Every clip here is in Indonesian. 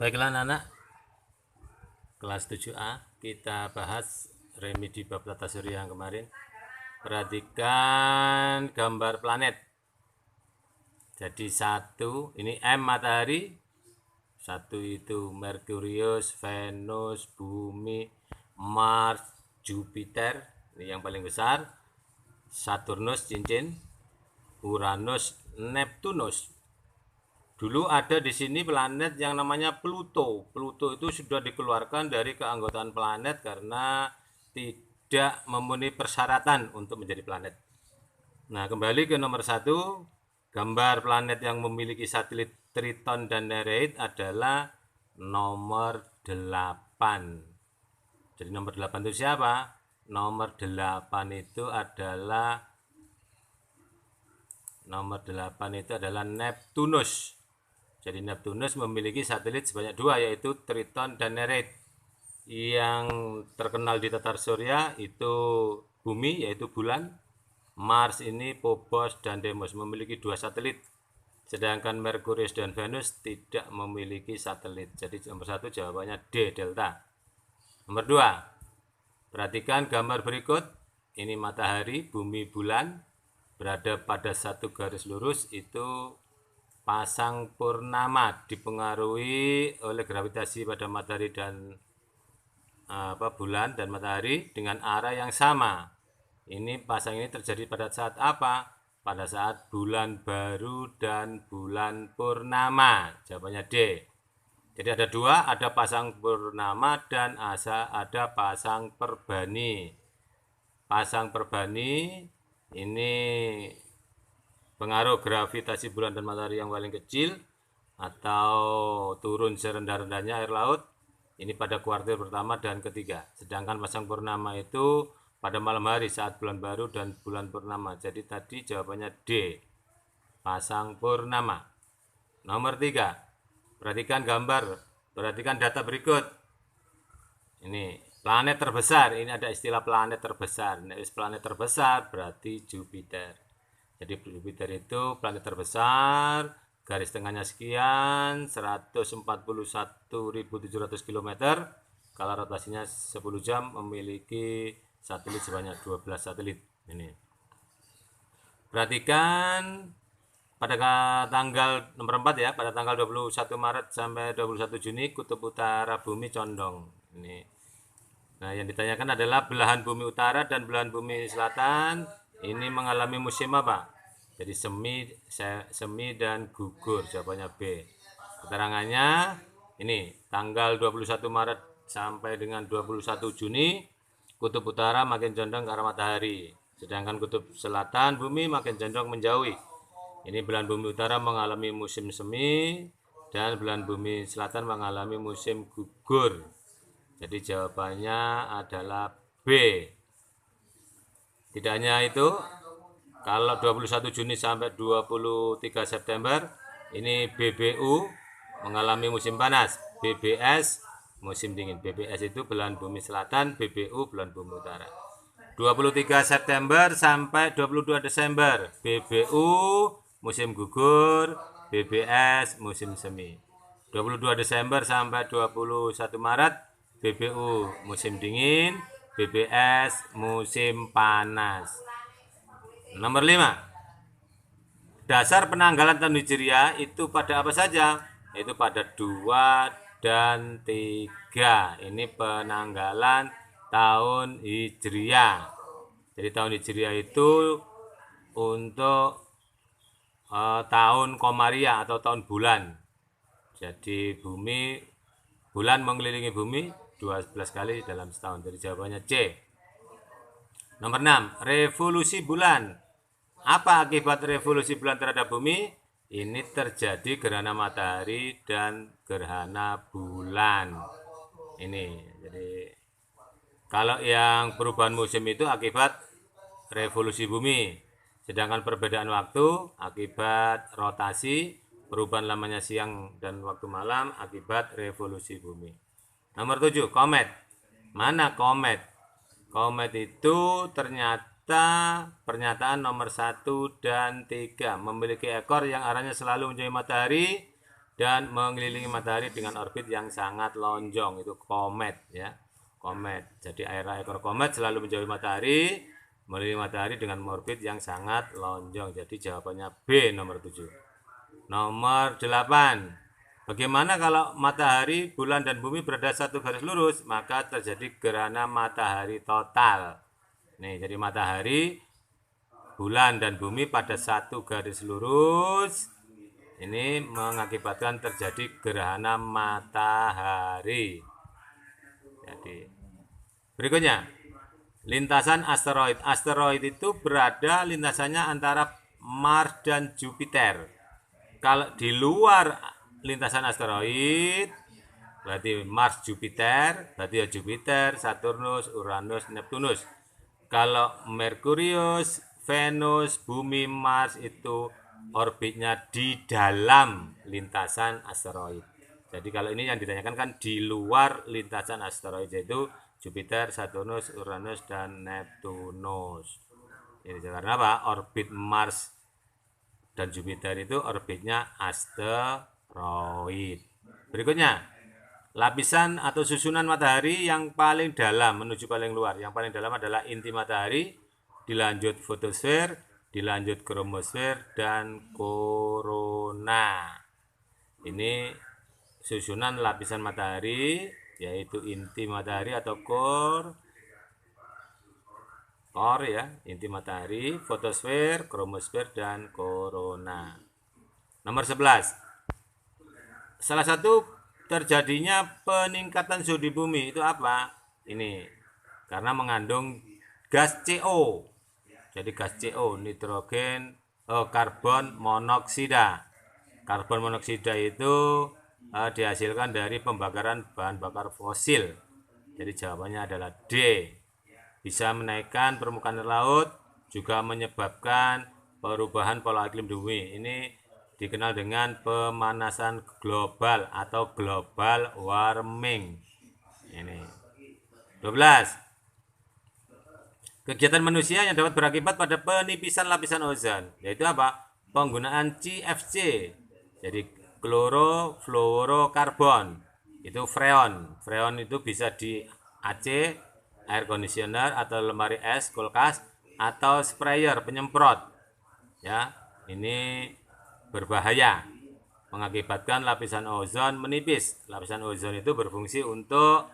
Baiklah anak-anak, kelas 7A kita bahas remedi bab tata surya yang kemarin. Perhatikan gambar planet. Jadi satu, ini M matahari, satu itu Merkurius, Venus, Bumi, Mars, Jupiter, ini yang paling besar, Saturnus cincin, Uranus, Neptunus. Dulu ada di sini planet yang namanya Pluto. Pluto itu sudah dikeluarkan dari keanggotaan planet karena tidak memenuhi persyaratan untuk menjadi planet. Nah, kembali ke nomor 1, gambar planet yang memiliki satelit Triton dan Nereid adalah nomor 8. Jadi nomor 8 itu siapa? Nomor 8 itu adalah Neptunus. Jadi Neptunus memiliki satelit sebanyak 2, yaitu Triton dan Nereid. Yang terkenal di tata surya itu Bumi, yaitu bulan. Mars ini Phobos dan Deimos memiliki 2 satelit. Sedangkan Merkurius dan Venus tidak memiliki satelit. Jadi nomor 1 jawabannya D, delta. Nomor 2, perhatikan gambar berikut. Ini matahari, bumi, bulan berada pada satu garis lurus, itu pasang purnama, dipengaruhi oleh gravitasi pada matahari dan bulan dan matahari dengan arah yang sama. Ini pasang ini terjadi pada saat apa? Pada saat bulan baru dan bulan purnama. Jawabannya D. Jadi ada 2, ada pasang purnama dan ada pasang perbani. Pasang perbani ini pengaruh gravitasi bulan dan matahari yang paling kecil atau turun serendah-rendahnya air laut. Ini pada kuartil pertama dan ketiga. Sedangkan pasang purnama itu pada malam hari saat bulan baru dan bulan purnama. Jadi tadi jawabannya D, pasang purnama. Nomor 3, perhatikan gambar, perhatikan data berikut. Ini planet terbesar, ini ada istilah planet terbesar. Planet terbesar berarti Jupiter. Jadi Jupiter itu planet terbesar, garis tengahnya sekian, 141.700 km. Kalau rotasinya 10 jam, memiliki satelit sebanyak 12 satelit. Ini. Perhatikan pada tanggal nomor 4 ya, pada tanggal 21 Maret sampai 21 Juni kutub utara bumi condong. Ini. Nah, yang ditanyakan adalah belahan bumi utara dan belahan bumi selatan ini mengalami musim apa? Jadi semi dan gugur, jawabannya B. Keterangannya ini, tanggal 21 Maret sampai dengan 21 Juni kutub utara makin condong ke arah matahari, sedangkan kutub selatan bumi makin condong menjauhi. Ini belahan bumi utara mengalami musim semi dan belahan bumi selatan mengalami musim gugur. Jadi jawabannya adalah B. Tidak hanya itu, kalau 21 Juni sampai 23 September ini BBU mengalami musim panas, BBS musim dingin. BBS itu belahan bumi selatan, BBU belahan bumi utara. 23 September sampai 22 Desember BBU musim gugur, BBS musim semi. 22 Desember sampai 21 Maret BBU musim dingin, BBS musim panas. Nomor 5, dasar penanggalan tahun Hijriah itu pada apa saja? Itu pada 2 dan 3. Ini penanggalan tahun Hijriah. Jadi tahun Hijriah itu untuk tahun Komariah atau tahun bulan. Jadi bulan mengelilingi bumi 12 kali dalam setahun. Jadi jawabannya C. Nomor 6, revolusi bulan. Apa akibat revolusi bulan terhadap bumi? Ini terjadi gerhana matahari dan gerhana bulan. Ini. Jadi kalau yang perubahan musim itu akibat revolusi bumi. Sedangkan perbedaan waktu akibat rotasi, perubahan lamanya siang dan waktu malam akibat revolusi bumi. Nomor 7, komet. Mana komet? Komet itu ternyata pernyataan nomor 1 dan 3 memiliki ekor yang arahnya selalu menjauhi matahari dan mengelilingi matahari dengan orbit yang sangat lonjong, itu komet ya. Komet. Jadi ekor komet selalu menjauhi matahari, mengelilingi matahari dengan orbit yang sangat lonjong. Jadi jawabannya B nomor 7. Nomor 8. Bagaimana kalau matahari, bulan, dan bumi berada satu garis lurus? Maka terjadi gerhana matahari total. Nih, jadi matahari, bulan, dan bumi pada satu garis lurus. Ini mengakibatkan terjadi gerhana matahari. Jadi, berikutnya, lintasan asteroid. Asteroid itu berada lintasannya antara Mars dan Jupiter. Kalau di luar lintasan asteroid, berarti Mars, Jupiter, berarti ya Jupiter, Saturnus, Uranus, Neptunus. Kalau Merkurius, Venus, Bumi, Mars itu orbitnya di dalam lintasan asteroid. Jadi kalau ini yang ditanyakan kan di luar lintasan asteroid, yaitu Jupiter, Saturnus, Uranus, dan Neptunus. Ini karena apa? Orbit Mars dan Jupiter itu orbitnya asteroid. Berikutnya, lapisan atau susunan matahari yang paling dalam menuju paling luar. Yang paling dalam adalah inti matahari, dilanjut fotosfer, dilanjut kromosfer, dan korona. Ini susunan lapisan matahari, yaitu inti matahari atau core ya, inti matahari, fotosfer, kromosfer, dan korona. Nomor 11. Salah satu terjadinya peningkatan suhu di bumi itu apa? Ini karena mengandung gas CO. Jadi gas CO, karbon monoksida. Karbon monoksida itu dihasilkan dari pembakaran bahan bakar fosil. Jadi jawabannya adalah D. Bisa menaikkan permukaan laut, juga menyebabkan perubahan pola iklim di bumi. Ini dikenal dengan pemanasan global atau global warming. Ini 12. Kegiatan manusia yang dapat berakibat pada penipisan lapisan ozon, yaitu apa? Penggunaan CFC, jadi klorofluorokarbon, itu freon. Freon itu bisa di AC, air conditioner, atau lemari es, kulkas, atau sprayer penyemprot. Ya, ini berbahaya, mengakibatkan lapisan ozon menipis. Lapisan ozon itu berfungsi untuk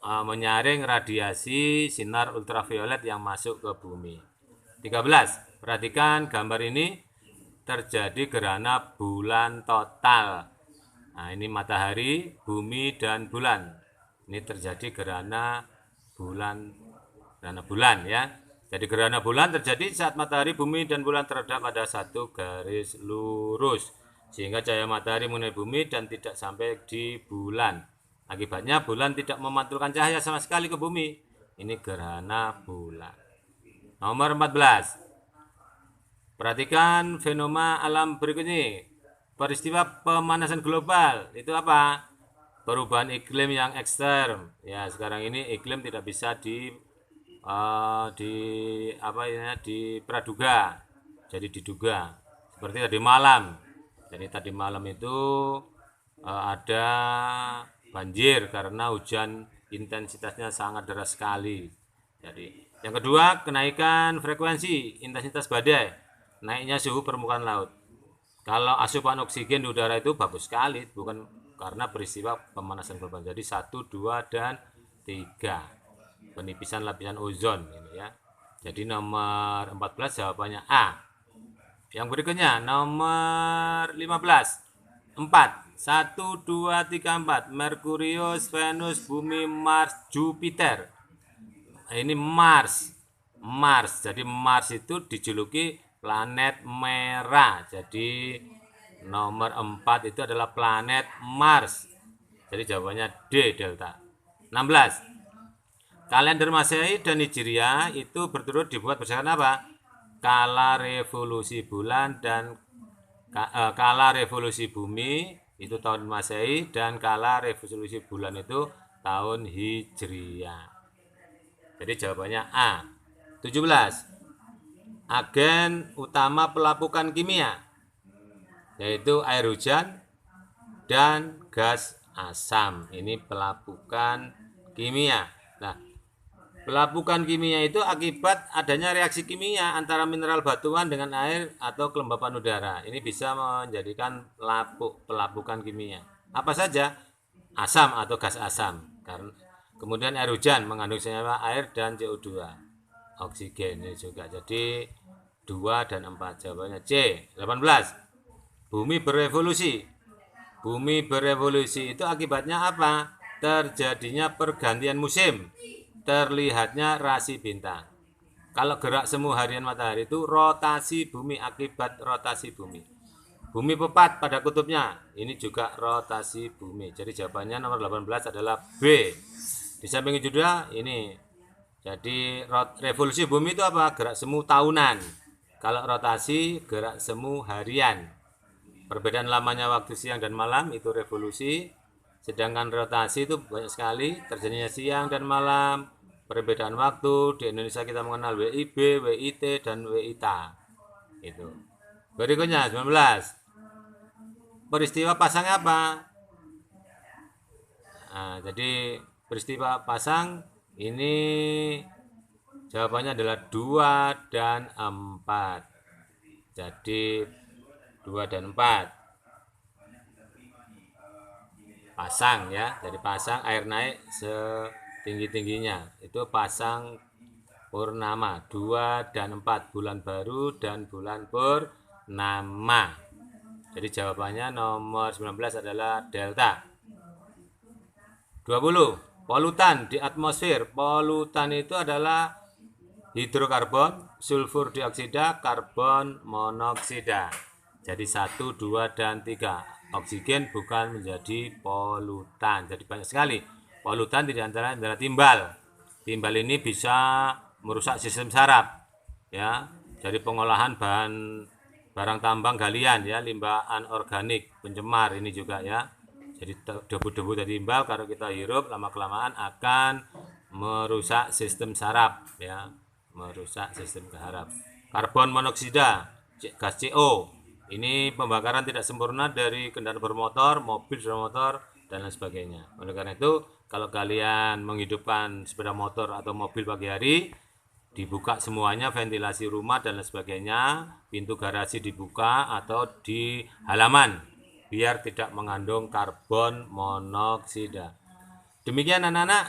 menyaring radiasi sinar ultraviolet yang masuk ke bumi. 13. Perhatikan gambar ini, terjadi gerhana bulan total. Nah, ini matahari, bumi, dan bulan. Ini terjadi gerhana bulan ya. Jadi gerhana bulan terjadi saat matahari, bumi, dan bulan terhadap pada satu garis lurus, sehingga cahaya matahari mengenai bumi dan tidak sampai di bulan. Akibatnya bulan tidak memantulkan cahaya sama sekali ke bumi. Ini gerhana bulan. Nomor 14. Perhatikan fenomena alam berikut ini. Peristiwa pemanasan global itu apa? Perubahan iklim yang ekstrem. Ya, sekarang ini iklim tidak bisa dipraduga. Jadi diduga. Seperti tadi malam. Jadi tadi malam itu ada banjir karena hujan intensitasnya sangat deras sekali. Jadi yang kedua, kenaikan frekuensi intensitas badai, naiknya suhu permukaan laut. Kalau asupan oksigen di udara itu bagus sekali, bukan karena peristiwa pemanasan global. Jadi 1, 2, dan 3. Penipisan lapisan ozon ini ya. Jadi nomor 14 jawabannya A. Yang berikutnya nomor 15. 4. 1, 2, 3, 4. Merkurius, Venus, Bumi, Mars, Jupiter. Ini Mars. Jadi Mars itu dijuluki planet merah. Jadi nomor 4 itu adalah planet Mars. Jadi jawabannya D, delta. 16. Kalender Masehi dan Hijriah itu berturut dibuat berdasarkan apa? Kala revolusi bulan dan kala revolusi bumi itu tahun Masehi, dan kala revolusi bulan itu tahun Hijriah. Jadi jawabannya A. 17. Agen utama pelapukan kimia, yaitu air hujan, dan gas asam. Ini pelapukan kimia. Nah, pelapukan kimia itu akibat adanya reaksi kimia antara mineral batuan dengan air atau kelembapan udara. Ini bisa menjadikan pelapukan kimia. Apa saja? Asam atau gas asam. Kemudian air hujan mengandung senyawa air dan CO2. Oksigen ini juga. Jadi 2 dan 4. Jawabannya C. 18. Bumi berevolusi. Bumi berevolusi itu akibatnya apa? Terjadinya pergantian musim. Terlihatnya rasi bintang. Kalau gerak semu harian matahari itu rotasi bumi, akibat rotasi bumi. Bumi pepat pada kutubnya, ini juga rotasi bumi. Jadi jawabannya nomor 18 adalah B. Di samping itu juga ini. Jadi revolusi bumi itu apa? Gerak semu tahunan. Kalau rotasi gerak semu harian. Perbedaan lamanya waktu siang dan malam itu revolusi. Sedangkan rotasi itu banyak sekali, terjadinya siang dan malam. Perbedaan waktu, di Indonesia kita mengenal WIB, WIT, dan WITA. Itu. Berikutnya 19. Peristiwa pasang apa? Nah, jadi peristiwa pasang ini jawabannya adalah 2 dan 4. Jadi 2 dan 4. Pasang ya, jadi pasang air naik setinggi-tingginya. Itu pasang purnama 2 dan 4, bulan baru dan bulan purnama. Jadi jawabannya nomor 19 adalah delta. 20. Polutan di atmosfer. Polutan itu adalah hidrokarbon, sulfur dioksida, karbon monoksida. Jadi 1, 2, dan 3. Oksigen bukan menjadi polutan. Jadi banyak sekali. Polutan di antara adalah timbal. Timbal ini bisa merusak sistem saraf. Ya, jadi pengolahan barang tambang galian ya, limbah anorganik, pencemar ini juga ya. Jadi debu-debu dari timbal kalau kita hirup lama-kelamaan akan merusak sistem saraf ya, merusak sistem saraf. Karbon monoksida, gas CO. Ini pembakaran tidak sempurna dari kendaraan bermotor, mobil bermotor, dan lain sebagainya. Oleh karena itu, kalau kalian menghidupkan sepeda motor atau mobil pagi hari, dibuka semuanya, ventilasi rumah dan lain sebagainya, pintu garasi dibuka atau di halaman, biar tidak mengandung karbon monoksida. Demikian anak-anak,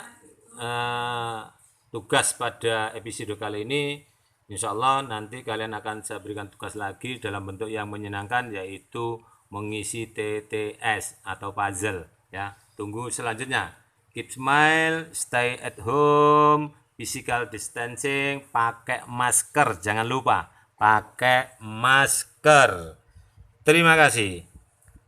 tugas pada episode kali ini. Insya Allah nanti kalian akan saya berikan tugas lagi dalam bentuk yang menyenangkan, yaitu mengisi TTS atau puzzle ya. Tunggu selanjutnya. Keep smile, stay at home, physical distancing, pakai masker, jangan lupa pakai masker. Terima kasih.